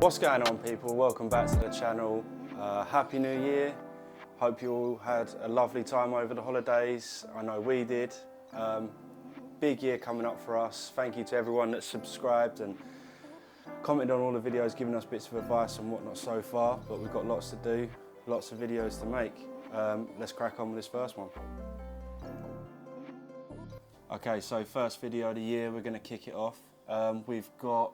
What's going on, people? Welcome back to the channel. Happy New Year. Hope you all had a lovely time over the holidays. I know we did. Big year coming up for us. Thank you to everyone that's subscribed and commented on all the videos, giving us bits of advice and whatnot so far, but we've got lots to do, lots of videos to make. Let's crack on with this first one. Okay, so first video of the year, we're going to kick it off. We've got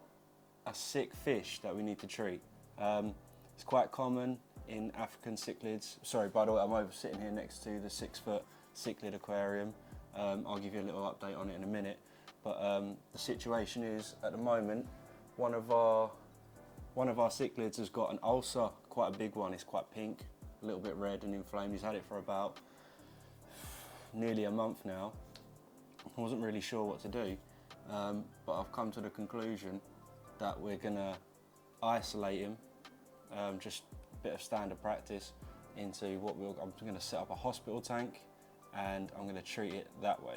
a sick fish that we need to treat. It's quite common in African cichlids. Sorry, by the way, I'm sitting here next to the 6-foot cichlid aquarium. I'll give you a little update on it in a minute. But the situation is, at the moment, one of our cichlids has got an ulcer, quite a big one. It's quite pink, a little bit red and inflamed. He's had it for about nearly a month now. I wasn't really sure what to do, but I've come to the conclusion that we're gonna isolate him, just a bit of standard practice, into I'm gonna set up a hospital tank and I'm gonna treat it that way.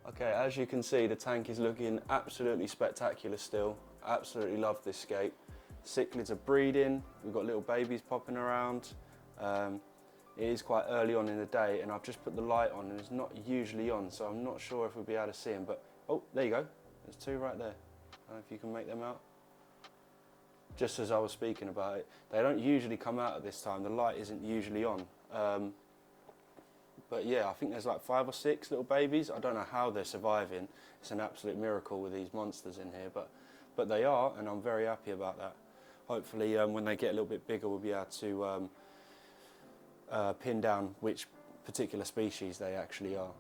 Okay, as you can see, the tank is looking absolutely spectacular still. Absolutely love this scape. Cichlids are breeding, we've got little babies popping around. It is quite early on in the day and I've just put the light on and it's not usually on, so I'm not sure if we'll be able to see them, but oh, there you go. There's two right there. I don't know if you can make them out. Just as I was speaking about it, they don't usually come out at this time. The light isn't usually on. But yeah, I think there's like 5 or 6 little babies. I don't know how they're surviving. It's an absolute miracle with these monsters in here, but they are, and I'm very happy about that. Hopefully when they get a little bit bigger, we'll be able to pin down which particular species they actually are.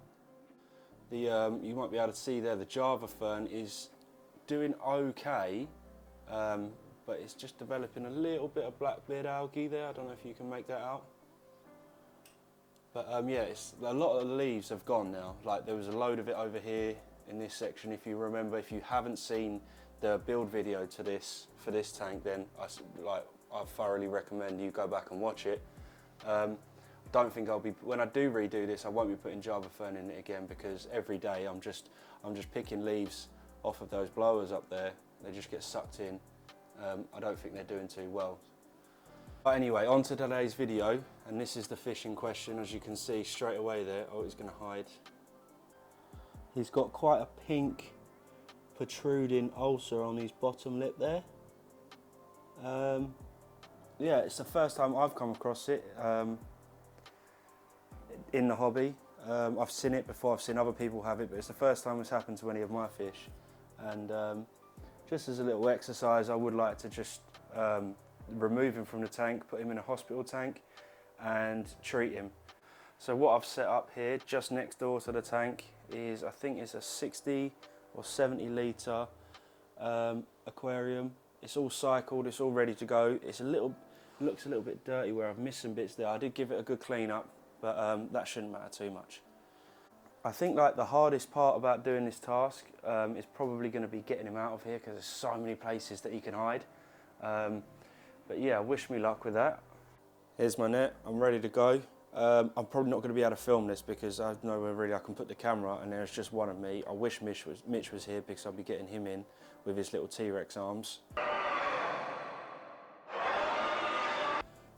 You might be able to see there, the Java fern is doing okay, but it's just developing a little bit of black-beard algae there. I don't know if you can make that out. But yeah, a lot of the leaves have gone now. Like, there was a load of it over here in this section. If you remember, if you haven't seen the build video to this for this tank, then I thoroughly recommend you go back and watch it. Don't think when I do redo this, I won't be putting Java fern in it again, because every day I'm just picking leaves off of those blowers up there. They just get sucked in. I don't think they're doing too well. But anyway, on to today's video, and this is the fish in question. As you can see straight away there, oh, he's going to hide. He's got quite a pink protruding ulcer on his bottom lip there. Yeah, it's the first time I've come across it in the hobby. I've seen it before, I've seen other people have it, but it's the first time it's happened to any of my fish. And just as a little exercise, I would like to just remove him from the tank, put him in a hospital tank and treat him. So what I've set up here, just next door to the tank, is, I think it's a 60 or 70 litre aquarium. It's all cycled, it's all ready to go. Looks a little bit dirty where I've missed some bits there. I did give it a good clean up, but that shouldn't matter too much. I think like the hardest part about doing this task is probably going to be getting him out of here, because there's so many places that he can hide. But yeah, wish me luck with that. Here's my net, I'm ready to go. I'm probably not going to be able to film this because I have nowhere really I can put the camera, and there's just one of me. I wish Mitch was here, because I'll be getting him in with his little T-Rex arms.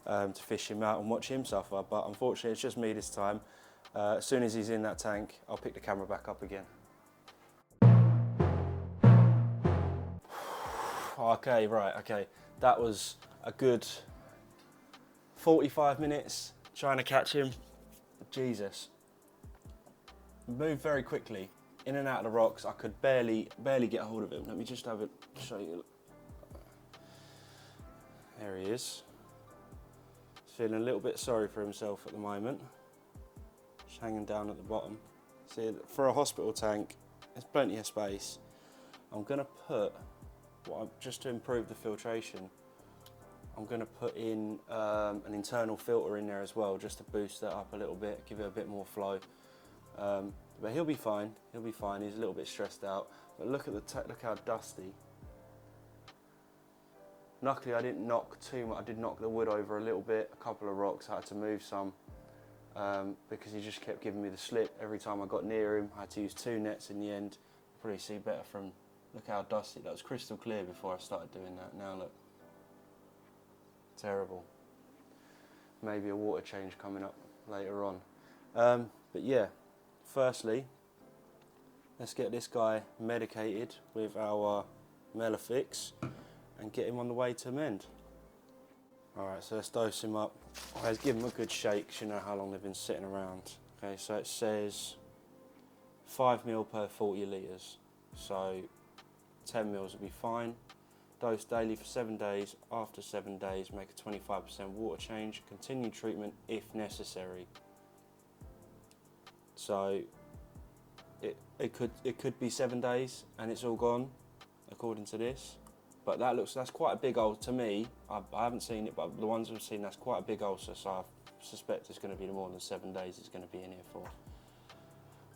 To fish him out and watch him suffer, but unfortunately it's just me this time. As soon as he's in that tank, I'll pick the camera back up again. Okay, right, okay. That was a good 45 minutes trying to catch him. Jesus. Moved very quickly, in and out of the rocks. I could barely get a hold of him. Let me just have it, show you. There he is. He's feeling a little bit sorry for himself at the moment. Just hanging down at the bottom. See, for a hospital tank, there's plenty of space. I'm gonna put, just to improve the filtration, I'm gonna put in an internal filter in there as well, just to boost that up a little bit, give it a bit more flow. But he'll be fine. He'll be fine. He's a little bit stressed out. But look at look how dusty. Luckily, I didn't knock too much. I did knock the wood over a little bit, a couple of rocks. I had to move some because he just kept giving me the slip every time I got near him. I had to use 2 nets in the end. You'll probably see better from Look how dusty. That was crystal clear before I started doing that. Now look. Terrible. Maybe a water change coming up later on. But yeah, firstly, let's get this guy medicated with our Melafix and get him on the way to mend. Alright, so let's dose him up. Let's give him a good shake so you know how long they've been sitting around. Okay, so it says 5 ml per 40 litres. So 10 mils will be fine. Dose daily for 7 days. After 7 days, make a 25% water change. Continue treatment if necessary. So it could be 7 days and it's all gone, according to this. But that's quite a big ulcer to me. I haven't seen it, but the ones I've seen, that's quite a big ulcer. So I suspect it's going to be more than 7 days it's going to be in here for.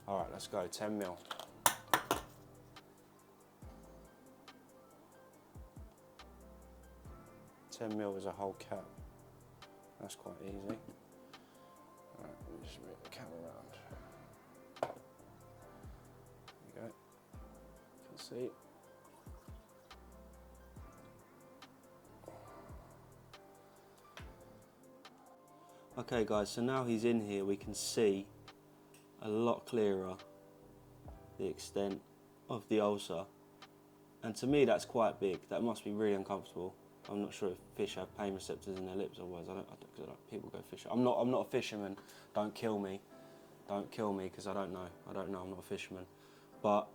All right, let's go. 10 mil. $10 is a whole cap. That's quite easy. Alright, let me just move the camera around. There you go. You can see. Okay guys, so now he's in here, we can see a lot clearer the extent of the ulcer. And to me that's quite big. That must be really uncomfortable. I'm not sure if fish have pain receptors in their lips or words. People go fishing. I'm not a fisherman. Don't kill me. Don't kill me because I don't know. I'm not a fisherman. But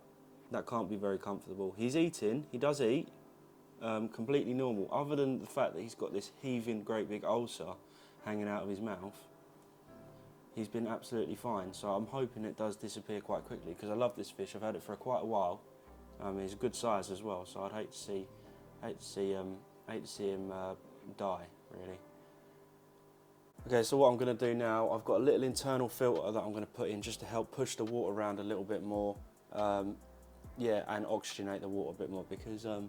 that can't be very comfortable. He's eating. He does eat. Completely normal. Other than the fact that he's got this heaving great big ulcer hanging out of his mouth, he's been absolutely fine. So I'm hoping it does disappear quite quickly because I love this fish. I've had it for quite a while. He's a good size as well. So I'd hate to see him die, really. Okay, so what I'm going to do now, I've got a little internal filter that I'm going to put in just to help push the water around a little bit more, yeah, and oxygenate the water a bit more because I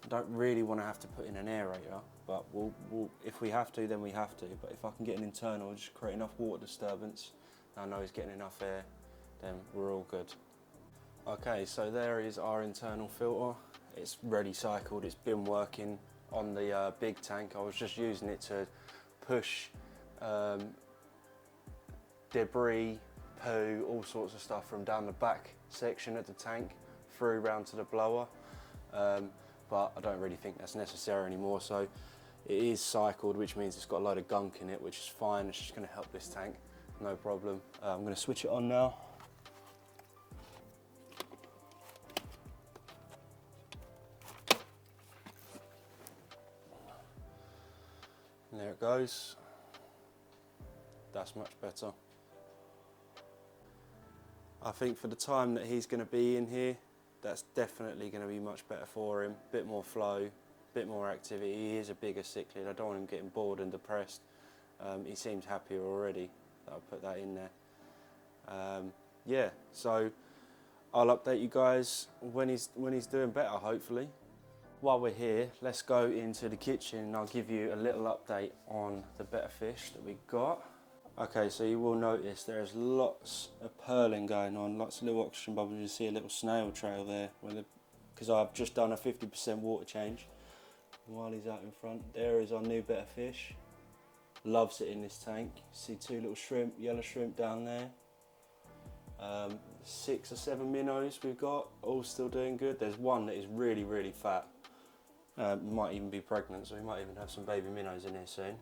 don't really want to have to put in an aerator, but we'll if we have to, then we have to. But if I can get an internal, just create enough water disturbance, I know he's getting enough air, then we're all good. Okay, so there is our internal filter. It's ready cycled, it's been working on the big tank. I was just using it to push debris, poo, all sorts of stuff from down the back section of the tank through round to the blower. But I don't really think that's necessary anymore. So it is cycled, which means it's got a load of gunk in it, which is fine. It's just going to help this tank, no problem. I'm going to switch it on now. And there it goes. That's much better. I think for the time that he's going to be in here, that's definitely going to be much better for him. Bit more flow, bit more activity. He is a bigger cichlid. I don't want him getting bored and depressed. He seems happier already that I put that in there. Yeah, so I'll update you guys when he's doing better, hopefully. While we're here, let's go into the kitchen and I'll give you a little update on the betta fish that we got. Okay, so you will notice there's lots of purling going on, lots of little oxygen bubbles. You see a little snail trail there, because I've just done a 50% water change. While he's out in front, there is our new betta fish. Loves it in this tank. You see 2 little shrimp, yellow shrimp down there. 6 or 7 minnows we've got, all still doing good. There's one that is really, really fat. Might even be pregnant, so we might even have some baby minnows in here soon.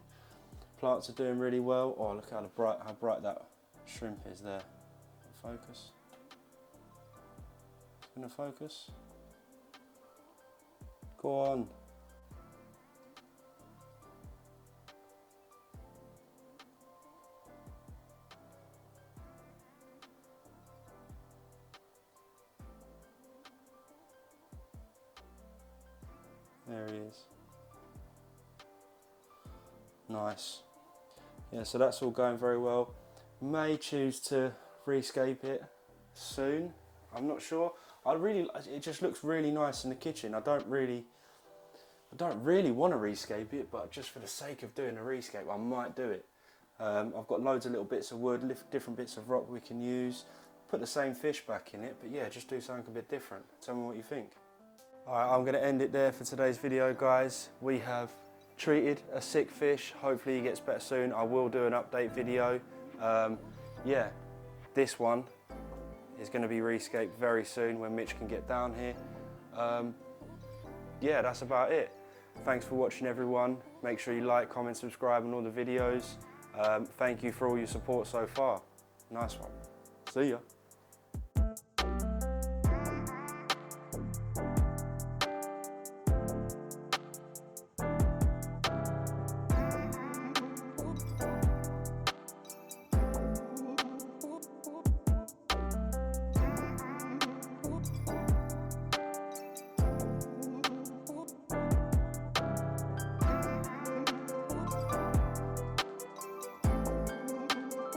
Plants are doing really well. Oh, look how bright that shrimp is there. Focus. It's gonna focus. Go on. There he is. Nice. Yeah, so that's all going very well. May choose to rescape it soon. I'm not sure. It just looks really nice in the kitchen. I don't really want to rescape it, but just for the sake of doing a rescape, I might do it. I've got loads of little bits of wood, different bits of rock we can use. put the same fish back in it, but yeah, just do something a bit different. Tell me what you think. Alright, I'm going to end it there for today's video, guys. We have treated a sick fish. Hopefully he gets better soon. I will do an update video. Yeah, this one is going to be rescaped very soon when Mitch can get down here. Yeah, that's about it. Thanks for watching, everyone. Make sure you like, comment, subscribe on all the videos. Thank you for all your support so far. Nice one. See ya.